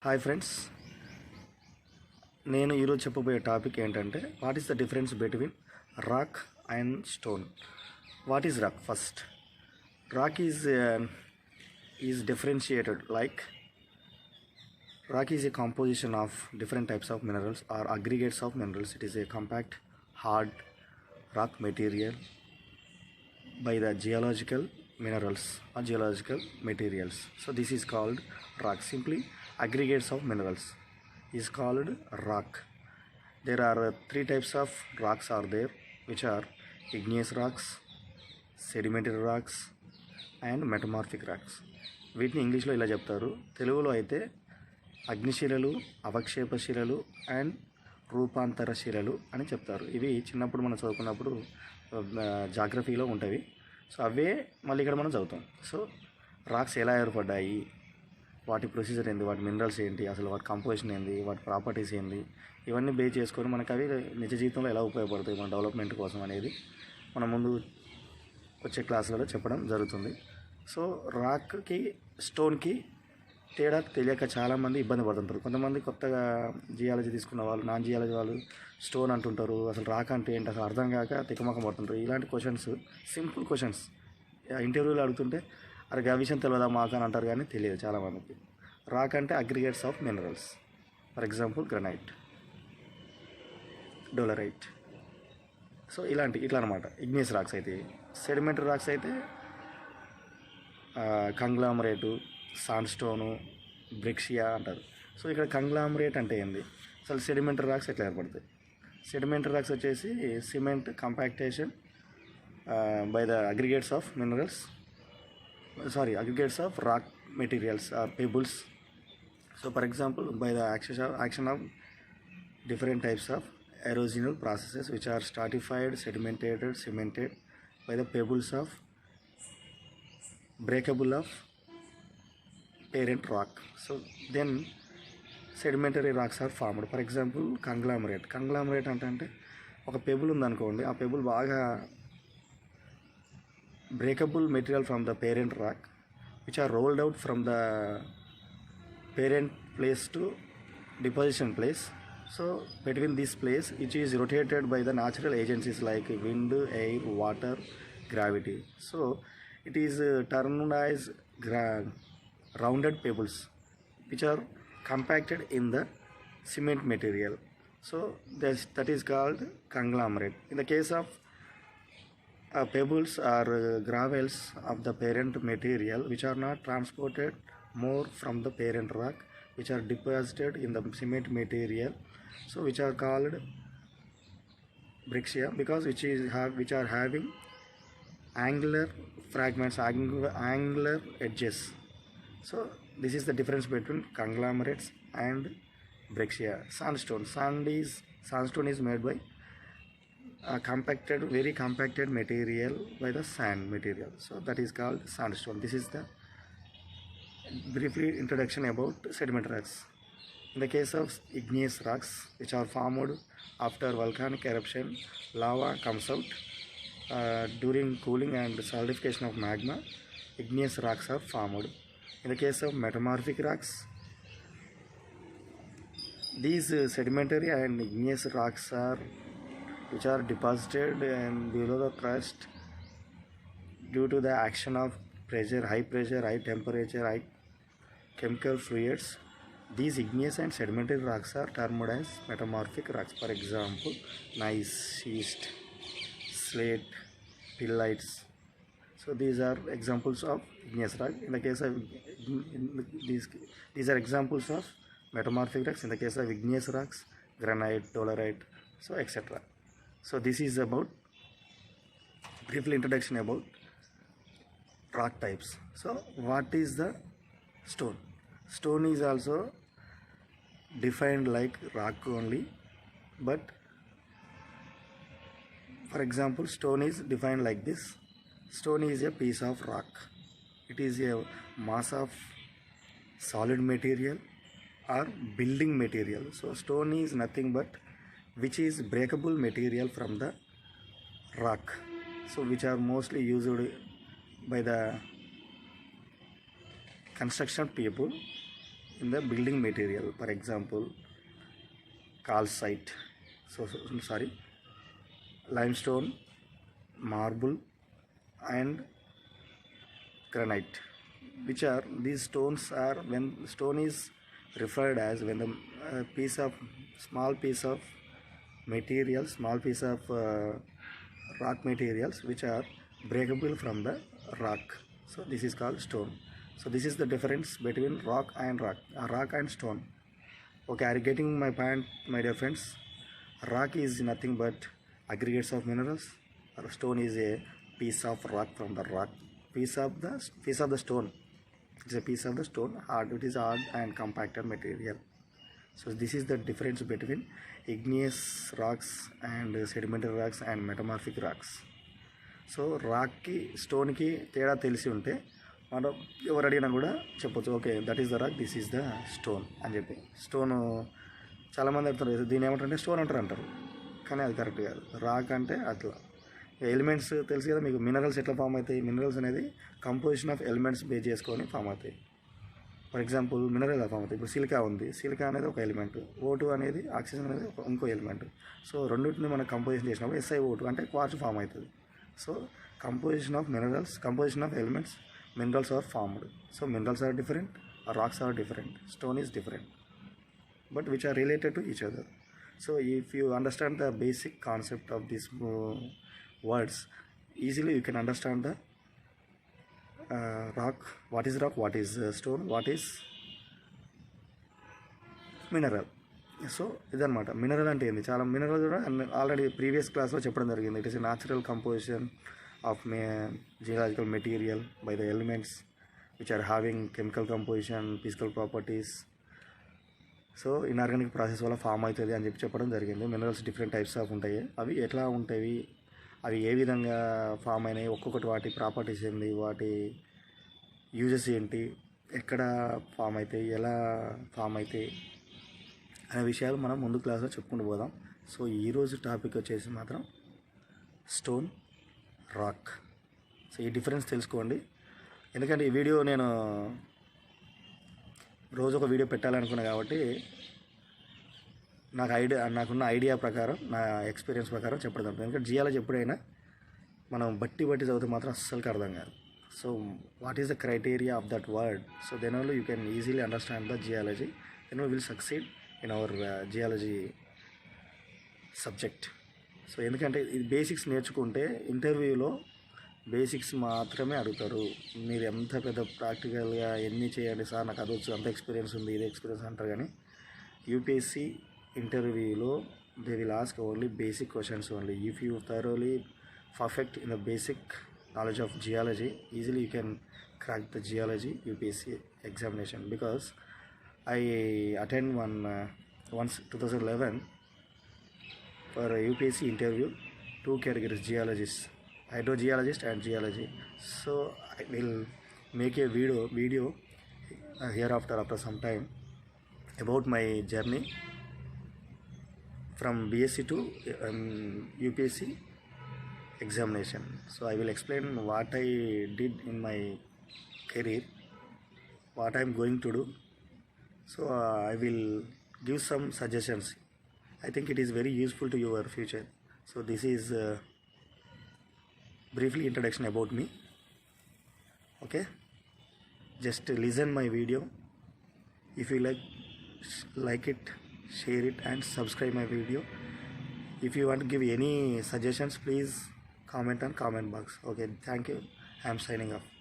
Hi friends, నేను ఈరోజు చెప్పబోయే టాపిక్ ఏంటంటే what is the difference between rock and stone. What is rock? First, rock is differentiated like rock is a composition of different types of minerals or aggregates of minerals. It is a compact hard rock material by the geological minerals or geological materials. So this is called rock. Simply aggregates of minerals is called rock. There are three types of rocks are there, which are igneous rocks, sedimentary rocks and metamorphic rocks. వీటిని ఇంగ్లీష్లో ఇలా చెప్తారు. తెలుగులో అయితే అగ్నిశిలలు, అవక్షేప శిలలు and రూపాంతర శిలలు అని చెప్తారు. ఇవి చిన్నప్పుడు మనం చదువుకున్నప్పుడు జాగ్రఫీలో ఉంటాయి. సో అవే మళ్ళీ ఇక్కడ మనం చదువుతాం. సో రాక్స్ ఎలా ఏర్పడ్డాయి, వాటి ప్రొసీజర్ ఏంది, వాటి మినరల్స్ ఏంటి, అసలు వాటి కంపోజిషన్ ఏంది, వాటి ప్రాపర్టీస్ ఏంది, ఇవన్నీ బేస్ చేసుకొని మనకు అవి నిజ జీవితంలో ఎలా ఉపయోగపడతాయి మన డెవలప్మెంట్ కోసం అనేది మనం ముందు వచ్చే క్లాసులలో చెప్పడం జరుగుతుంది. సో రాక్కి స్టోన్కి తేడా తెలియక చాలామంది ఇబ్బంది పడుతుంటారు. కొంతమంది కొత్తగా జియాలజీ తీసుకున్న వాళ్ళు, నాన్ జియాలజీ వాళ్ళు స్టోన్ అంటుంటారు. అసలు రాక్ అంటే ఏంటి అసలు అర్థం కాక తికమకం పడుతుంటారు. ఇలాంటి క్వశ్చన్స్, సింపుల్ క్వశ్చన్స్ ఇంటర్వ్యూలో అడుగుతుంటే అరే ఆ విషయం తెలియదా మాకు అని అంటారు, కానీ తెలియదు చాలామందికి. రాక్ అంటే aggregates of minerals. For example granite, dolerite. So ఇట్లా అనమాట. ఇగ్నియస్ రాక్స్ అయితే, సెడిమెంటరీ రాక్స్ అయితే కంగ్లామరేటు, సాండ్స్టోను, బ్రిక్సియా అంటారు. సో ఇక్కడ కంగ్లామరేట్ అంటే ఏంది, అసలు సెడిమెంటరీ రాక్స్ ఎట్లా ఏర్పడతాయి? సెడిమెంటరీ రాక్స్ వచ్చేసి cement compaction by the aggregates of minerals, aggregates of rock materials or pebbles. So for example, by the action of different types of erosional processes which are stratified, sedimented, cemented by the pebbles of breakable of parent rock. So then sedimentary rocks are formed. For example, conglomerate అంటే ఒక pebble ఉందనుకోండి, ఆ pebble బాగా breakable material from the parent rock which are rolled out from the parent place to deposition place. So between this place, which is rotated by the natural agencies like wind, air, water, gravity. So it is termed as rounded pebbles which are compacted in the cement material. So that is called conglomerate. In the case of pebbles are gravels of the parent material which are not transported more from the parent rock, which are deposited in the cement material, so which are called breccia, because which are having angular fragments, angular edges. So this is the difference between conglomerates and breccia. Sandstone is made by very compacted material by the sand material. So that is called sandstone. This is the briefly introduction about sedimentary rocks. In the case of igneous rocks, which are formed after volcanic eruption, lava comes out during cooling and solidification of magma. Igneous rocks are formed. In the case of metamorphic rocks, these sedimentary and igneous rocks are which are deposited and below the crust due to the action of high pressure, high temperature, high chemical fluids. These igneous and sedimentary rocks are termed as metamorphic rocks. For example, gneiss, schist, slate, phyllites. So these are examples of igneous rock. In the case of these are examples of metamorphic rocks. In the case of igneous rocks, granite, dolerite, so etc. So this is about briefly introduction about rock types. So what is the stone? Stone is also defined like rock only, but for example, stone is defined like this. Stone is a piece of rock. It is a mass of solid material or building material. So stone is nothing but which is breakable material from the rock, so which are mostly used by the construction people in the building material. For example, calcite, sorry, limestone, marble, and granite, which are these stones are when stone is referred as when the small piece of material, small piece of rock materials which are breakable from the rock. So this is called stone. So this is the difference between rock and stone. Okay, are you getting my point, my dear friends? Rock is nothing but aggregates of minerals. Or stone is a piece of rock from the rock. Piece of the stone. It's a piece of the stone. It is hard and compacted material. So this is the difference between igneous rocks and sedimentary rocks and metamorphic rocks. So రాక్కి స్టోన్కి తేడా తెలిసి ఉంటే మనం ఎవరు అడిగినా కూడా చెప్పొచ్చు, okay that is the rock, this is the stone అని చెప్పి. స్టోను చాలామంది అంటారు దీన్ని ఏమంటారంటే స్టోన్ అంటారు, కానీ అది కరెక్ట్ కాదు. రాక్ అంటే అట్లా ఎలిమెంట్స్ తెలుసు కదా మీకు. మినరల్స్ ఎట్లా ఫామ్ అవుతాయి? మినరల్స్ అనేది కంపోజిషన్ ఆఫ్ ఎలిమెంట్స్ బేస్ చేసుకొని ఫామ్ అవుతాయి. ఫర్ ఎగ్జాంపుల్ మినరల్ ఫామ్ అవుతాయి. ఇప్పుడు సిలికా ఉంది, సిలికా అనేది ఒక ఎలిమెంట్, O2 అనేది ఆక్సిజన్ అనేది ఇంకో ఎలిమెంట్. సో రెండింటిని మనం కంపోజిషన్ చేసినప్పుడు SiO2 అంటే క్వార్ట్జ్ ఫామ్ అవుతుంది. So composition of minerals, composition of elements, minerals are formed. So minerals are different, rocks are different, stone is different, but which are related to each other. So if you understand the basic concept of these words, easily you can understand the rock, what is rock, what is stone, what is mineral. So ఇదనమాట mineral అంటే ఏంది. చాలా mineral కూడా already previous క్లాస్లో చెప్పడం జరిగింది. It is a natural composition of geological material by the elements which are having chemical composition, physical properties. So inorganic process వల్ల form అవుతుంది అని చెప్పడం జరిగింది. మినరల్స్ డిఫరెంట్ టైప్స్ ఆఫ్ ఉంటాయి. అవి ఎట్లా ఉంటాయి, అవి ఏ విధంగా ఫామ్ అయినాయి, ఒక్కొక్కటి వాటి ప్రాపర్టీస్ ఏంటి, వాటి యూజెస్ ఏంటి, ఎక్కడ ఫామ్ అవుతాయి, ఎలా ఫామ్ అవుతాయి అనే విషయాలు మనం ముందు క్లాస్లో చెప్పుకుంటూ పోదాం. సో ఈరోజు టాపిక్ వచ్చేసి మాత్రం స్టోన్, రాక్. సో ఈ డిఫరెన్స్ తెలుసుకోండి. ఎందుకంటే ఈ వీడియో నేను రోజు ఒక వీడియో పెట్టాలనుకున్నా కాబట్టి నాకున్న ఐడియా ప్రకారం, నా ఎక్స్పీరియన్స్ ప్రకారం చెప్పడం. ఎందుకంటే జియాలజీ ఎప్పుడైనా మనం బట్టి చదివితే మాత్రం అస్సలుకి అర్థం కాదు. So what is the criteria of that word? So then only you can easily understand the geology, then we will succeed in our geology subject. So ఎందుకంటే ఇది బేసిక్స్ నేర్చుకుంటే ఇంటర్వ్యూలో బేసిక్స్ మాత్రమే అడుగుతారు. మీరు ఎంత పెద్ద ప్రాక్టికల్గా ఎన్ని చేయండి సార్, నాకు అది వచ్చు, అంత ఎక్స్పీరియన్స్ ఉంది, ఇది ఎక్స్పీరియన్స్ అంటారు. కానీ యూపీఎస్సీ ఇంటర్వ్యూలో they will ask only basic questions only. If you thoroughly perfect in the basic knowledge of geology, easily you can crack the geology UPSC examination. Because I attend once 2011 for a UPSC interview, 2 categories, geologists, hydrogeologist and geology. So I will make a video hereafter after some time about my journey from BSc to UPSC examination. So I will explain what I did in my career, what I am going to do. So I will give some suggestions. I think it is very useful to your future. So this is briefly introduction about me. Okay, just listen my video. If you like it, share it and subscribe my video. If you want to give any suggestions, please comment on comment box. Okay, thank you. I am signing off.